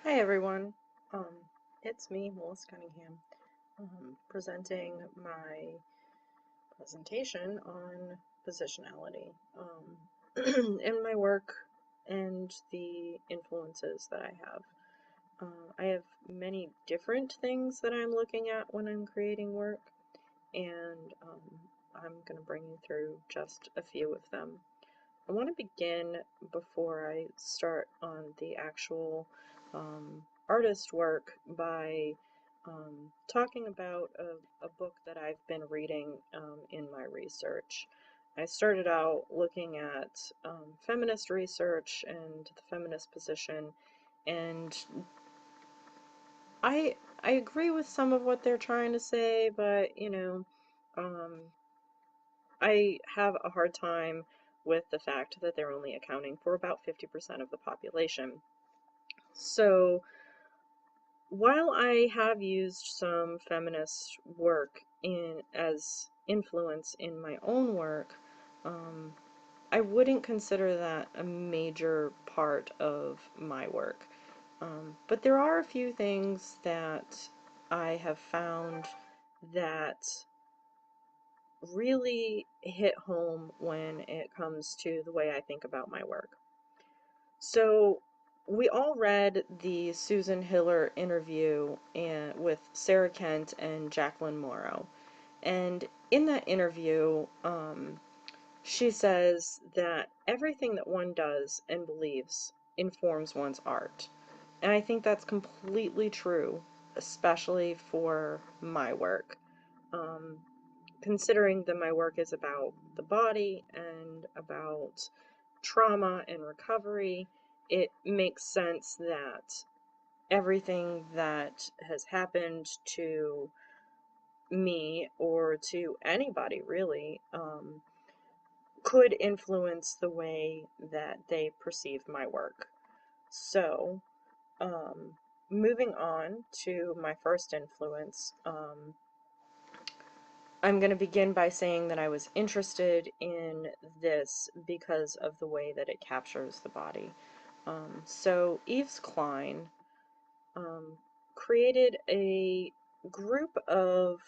Hi everyone. Um, it's me, Melissa Cunningham, presenting my presentation on positionality in my work and the influences that I have. I have many different things that I'm looking at when I'm creating work, and I'm going to bring you through just a few of them. I want to begin before I start on the actual artist work by talking about a book that I've been reading in my research. I started out looking at feminist research and the feminist position, and I agree with some of what they're trying to say, but um, I have a hard time with the fact that they're only accounting for about 50% of the population. So while I have used some feminist work as influence in my own work, um, I wouldn't consider that a major part of my work. But there are a few things that I have found that really hit home when it comes to the way I think about my work. So we all read the Susan Hiller interview with Sarah Kent and Jacqueline Morrow. And in that interview, she says that everything that one does and believes informs one's art. And I think that's completely true, especially for my work. Um, Considering that my work is about the body and about trauma and recovery, it makes sense that everything that has happened to me or to anybody really could influence the way that they perceive my work. So, um, moving on to my first influence, I'm going to begin by saying that I was interested in this because of the way that it captures the body. So Yves Klein created a group of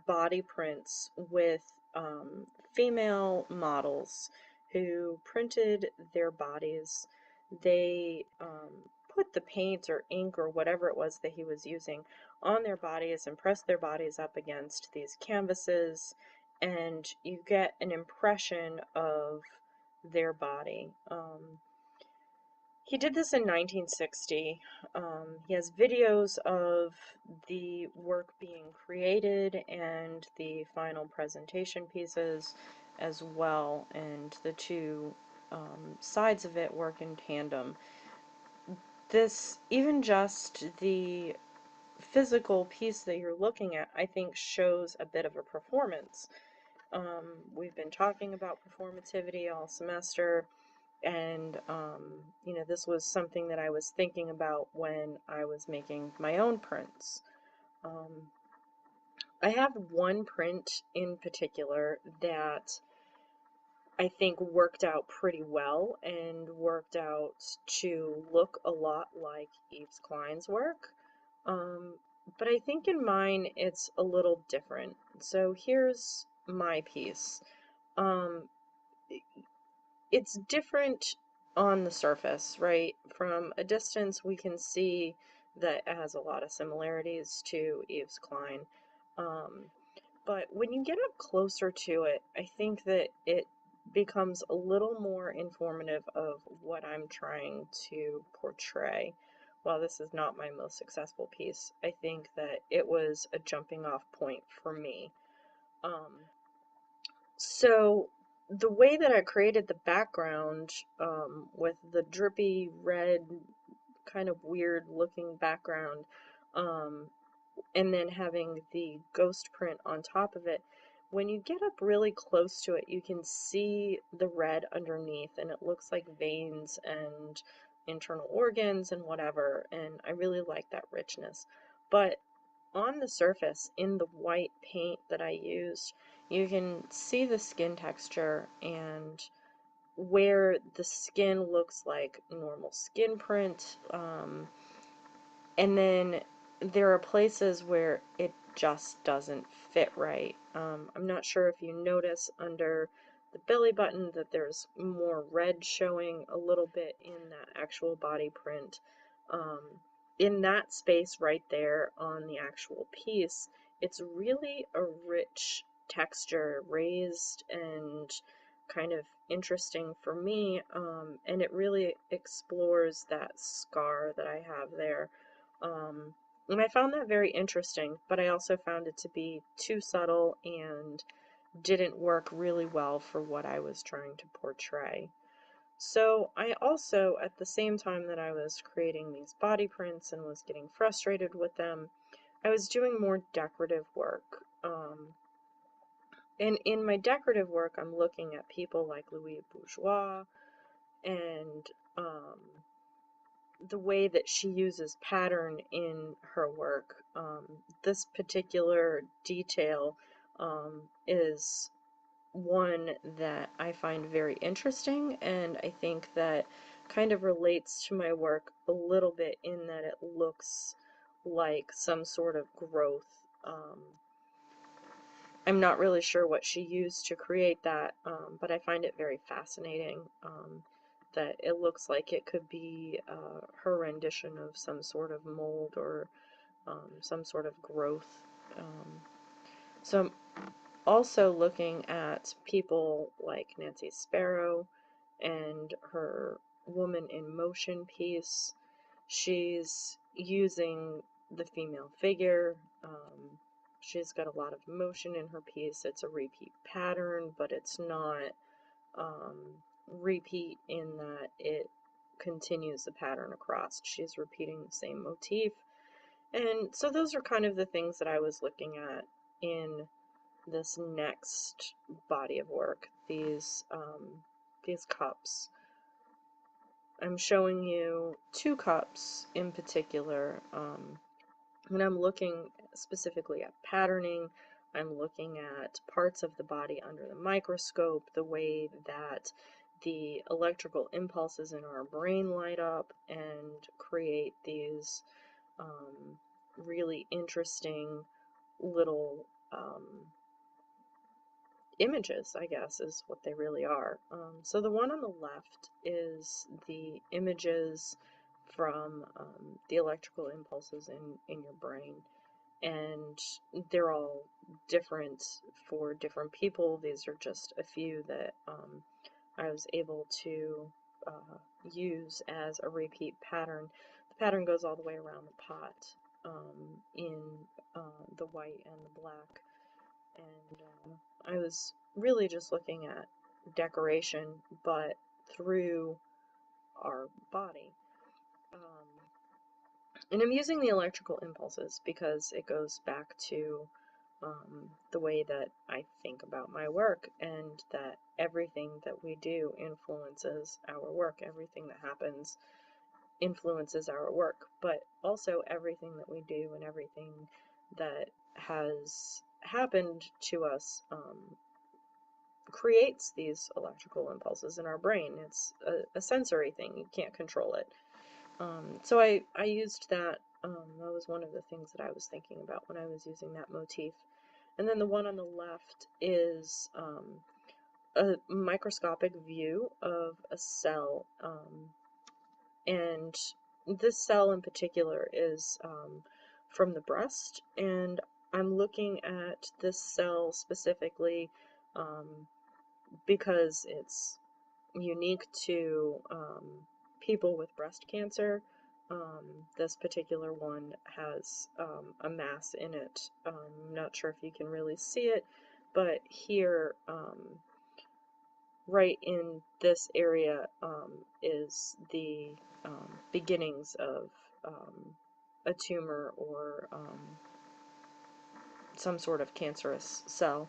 body prints with female models who printed their bodies. They put the paint or ink or whatever it was that he was using on their bodies and pressed their bodies up against these canvases, and you get an impression of their body. He did this in 1960. He has videos of the work being created and the final presentation pieces as well, and the two sides of it work in tandem. This, even just the physical piece that you're looking at, I think shows a bit of a performance. We've been talking about performativity all semester. And, this was something that I was thinking about when I was making my own prints. I have one print in particular that I think worked out pretty well and worked out to look a lot like Yves Klein's work. But I think in mine it's a little different. So here's my piece. Um, it's different on the surface, right? From a distance, we can see that it has a lot of similarities to Yves Klein. Um, but when you get up closer to it, I think that it becomes a little more informative of what I'm trying to portray. While this is not my most successful piece, I think that it was a jumping off point for me. Um, so the way that I created the background with the drippy red, kind of weird looking background, um, and then having the ghost print on top of it, when you get up really close to it, you can see the red underneath, and it looks like veins and internal organs and whatever, and I really like that richness. But on the surface, in the white paint that I used, you can see the skin texture and where the skin looks like normal skin print. And then there are places where it just doesn't fit right. I'm not sure if you notice under the belly button that there's more red showing a little bit in that actual body print. Um, in that space right there on the actual piece, it's really a rich texture, raised and kind of interesting for me, and it really explores that scar that I have there. Um, and I found that very interesting, but I also found it to be too subtle and didn't work really well for what I was trying to portray. So I also, at the same time that I was creating these body prints and was getting frustrated with them, I was doing more decorative work. And in my decorative work, I'm looking at people like Louise Bourgeois and the way that she uses pattern in her work. This particular detail is one that I find very interesting, and I think that kind of relates to my work a little bit in that it looks like some sort of growth. I'm not really sure what she used to create that, but I find it very fascinating that it looks like it could be her rendition of some sort of mold or some sort of growth. Um, so I'm also looking at people like Nancy Sparrow and her Woman in Motion piece. She's using the female figure. She's got a lot of motion in her piece. It's a repeat pattern, but it's not um, repeat in that it continues the pattern across. She's repeating the same motif. And so those are kind of the things that I was looking at in this next body of work, these cups. I'm showing you two cups in particular. When I'm looking specifically at patterning, I'm looking at parts of the body under the microscope, the way that the electrical impulses in our brain light up and create these really interesting little images, I guess, is what they really are. So the one on the left is the images from the electrical impulses in your brain, and they're all different for different people. These are just a few that I was able to use as a repeat pattern. The pattern goes all the way around the pot in the white and the black, and I was really just looking at decoration, but through our body. Um, and I'm using the electrical impulses because it goes back to the way that I think about my work, and that everything that we do influences our work. Everything that happens influences our work, but also everything that we do and everything that has happened to us creates these electrical impulses in our brain. It's a sensory thing. You can't control it. So I used that. That was one of the things that I was thinking about when I was using that motif. And then the one on the left is a microscopic view of a cell. And this cell in particular is from the breast. And I'm looking at this cell specifically because it's unique to people with breast cancer. This particular one has a mass in it. I'm not sure if you can really see it, but here, right in this area, is the beginnings of a tumor or some sort of cancerous cell.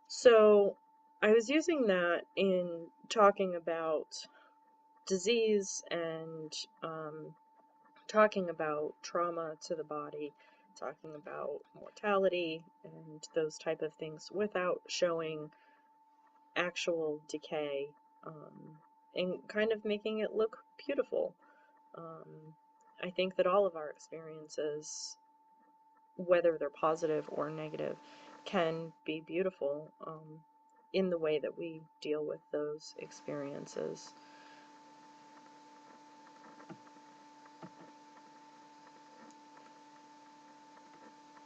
So I was using that in talking about disease and talking about trauma to the body, talking about mortality and those type of things without showing actual decay, and kind of making it look beautiful. Um, I think that all of our experiences, whether they're positive or negative, can be beautiful in the way that we deal with those experiences.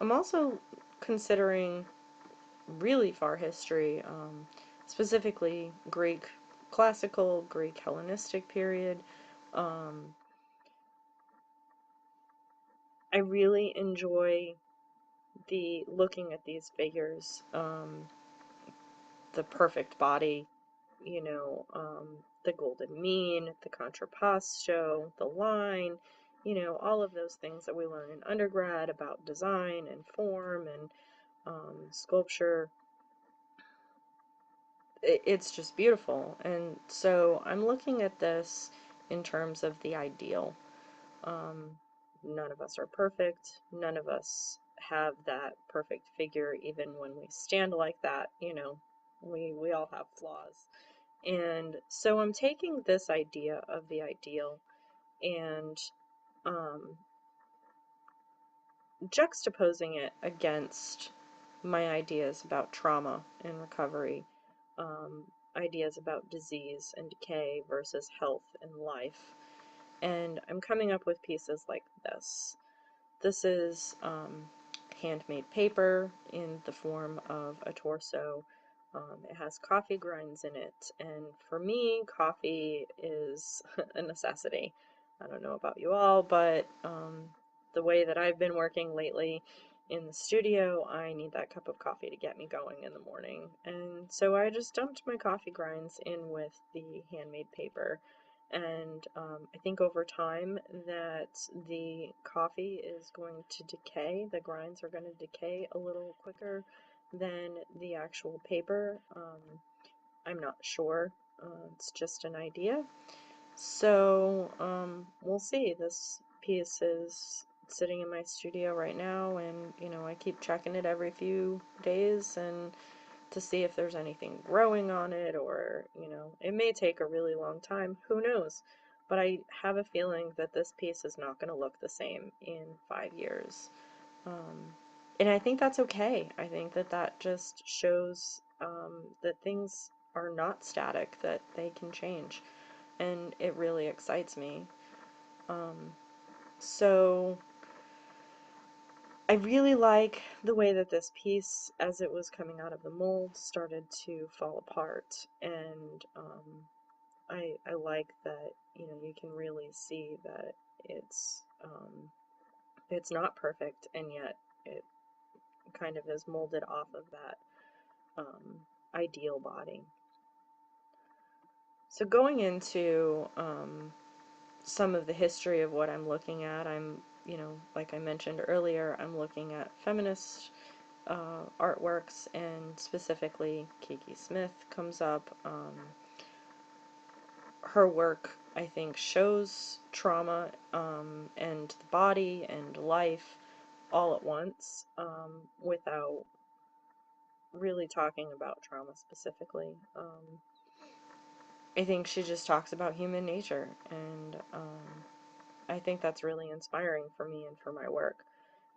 I'm also considering really far history, specifically Greek classical, Greek Hellenistic period. Um, I really enjoy the looking at these figures, the perfect body, the golden mean, the contrapposto, the line, all of those things that we learn in undergrad about design and form and sculpture. It's just beautiful. And so I'm looking at this in terms of the ideal. Um, None of us are perfect. None of us have that perfect figure, even when we stand like that, we all have flaws. And so I'm taking this idea of the ideal and um, juxtaposing it against my ideas about trauma and recovery, um, ideas about disease and decay versus health and life. And I'm coming up with pieces like this. This is handmade paper in the form of a torso. It has coffee grinds in it, and for me, coffee is a necessity. I don't know about you all, but the way that I've been working lately in the studio, I need that cup of coffee to get me going in the morning. And so I just dumped my coffee grinds in with the handmade paper. And I think over time that the coffee is going to decay, the grinds are going to decay a little quicker than the actual paper. I'm not sure. It's just an idea. So we'll see. This piece is sitting in my studio right now, and I keep checking it every few days and to see if there's anything growing on it, or it may take a really long time, who knows. But I have a feeling that this piece is not going to look the same in 5 years. And I think that's okay. I think that that just shows that things are not static, that they can change, and it really excites me. Um, so I really like the way that this piece, as it was coming out of the mold, started to fall apart, and I like that you can really see that it's not perfect, and yet it kind of is molded off of that ideal body. So going into some of the history of what I'm looking at, like I mentioned earlier, I'm looking at feminist artworks, and specifically Kiki Smith comes up. Her work, I think, shows trauma and the body and life all at once, without really talking about trauma specifically. I think she just talks about human nature, and I think that's really inspiring for me and for my work.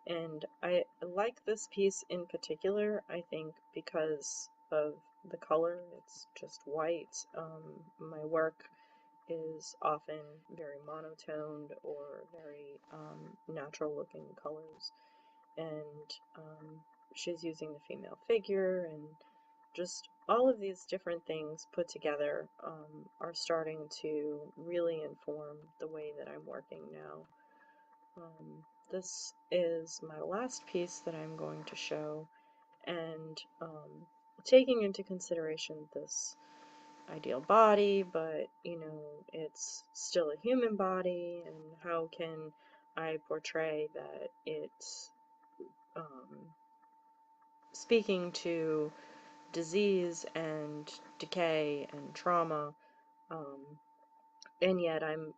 And I like this piece in particular, I think, because of the color. It's just white. My work is often very monotoned or very natural looking colors. And she's using the female figure, and just all of these different things put together are starting to really inform the way that I'm working now. This is my last piece that I'm going to show, and taking into consideration this ideal body, but it's still a human body, and how can I portray that it's speaking to disease and decay and trauma, um, and yet I'm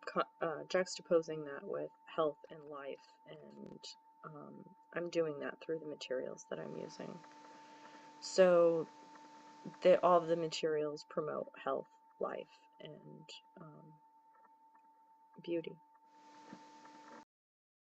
juxtaposing that with health and life, and I'm doing that through the materials that I'm using. So all of the materials promote health, life, and beauty.